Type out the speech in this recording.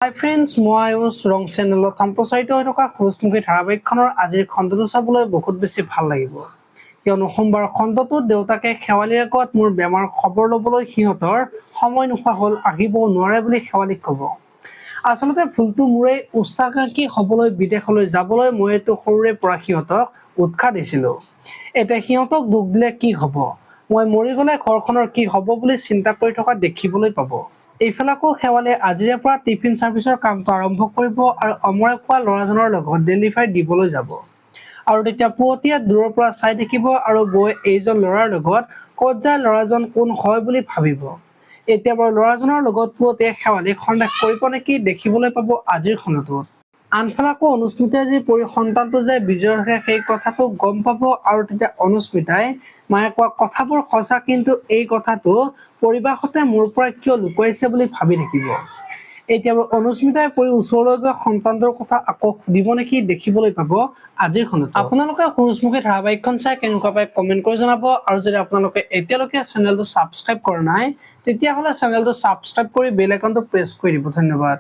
হাই friends, মই আয়ুষ ৰং চেনেলত সম্প্ৰচাৰিত হৈ থকা খোজমুখী ধাৰাবাহিকখনৰ আজিৰ খণ্ডটো চাবলৈ বহুত বেছি ভাল লাগিব, কিয়নো সোমবাৰ খণ্ডটোত দেউতাকে শেৱালিৰ আগত মোৰ বেমাৰ খবৰ ল'বলৈ সিহঁতৰ সময় নোহোৱা হ'ল, আহিব নোৱাৰে বুলি শেৱালিক ক'ব। আচলতে ভুলটো মোৰেই। উচ্চাকাংক্ষী হ'বলৈ বিদেশলৈ যাবলৈ মইতো সৰুৰে পৰা সিহঁতক উৎসাহ দিছিলোঁ। এতিয়া সিহঁতক দুখ দিলে কি হ'ব, মই মৰি গ'লে ঘৰখনৰ কি হ'ব বুলি চিন্তা কৰি থকা দেখিবলৈ পাব। এইফালে আকৌ শেৱালিয়ে আজিৰে পৰা টিফিন ছাৰ্ভিচৰ কামটো আৰম্ভ কৰিব আৰু অমৰে খোৱা ল'ৰাজনৰ লগত ডেলিভাৰী দিবলৈ যাব। আৰু তেতিয়া পুৱতীয়ে দূৰৰ পৰা চাই থাকিব আৰু বৌয়ে এইজন ল'ৰাৰ লগত ক'ত যায়, ল'ৰাজন কোন হয় বুলি ভাবিব। এতিয়া বাৰু ল'ৰাজনৰ লগত পুৱতীয়ে শেৱালিক সন্দেহ কৰিব নেকি, দেখিবলৈ পাব আজিৰ খণ্ডটোত। আনফালে আকৌ অনুস্মিতাই যি সন্তানটো যে বিজয়ৰ সেই কথাটো গম পাব আৰু তেতিয়া অনুস্মিতাই মায়ে কোৱা কথাবোৰ সঁচা, কিন্তু এই কথাটো পৰিবাসতে মোৰ পৰা কিয় লুকুৱাইছে বুলি ভাবি থাকিব। এতিয়া অনুস্মিতাই ওচৰলৈ গৈ সন্তানটোৰ কথা আকৌ সুধিব নেকি, দেখিবলৈ পাব আজিৰ খণ্ডত। আপোনালোকে খোজমুখী ধাৰাবাহিকখন চাই কেনেকুৱা পায় কমেন্ট কৰি জনাব। আৰু যদি আপোনালোকে এতিয়ালৈকে চেনেলটো ছাবস্ক্ৰাইব কৰা নাই, তেতিয়াহ'লে চেনেলটো ছাবস্ক্ৰাইব কৰি বেল আইকনটো প্ৰেছ কৰি দিব। ধন্যবাদ।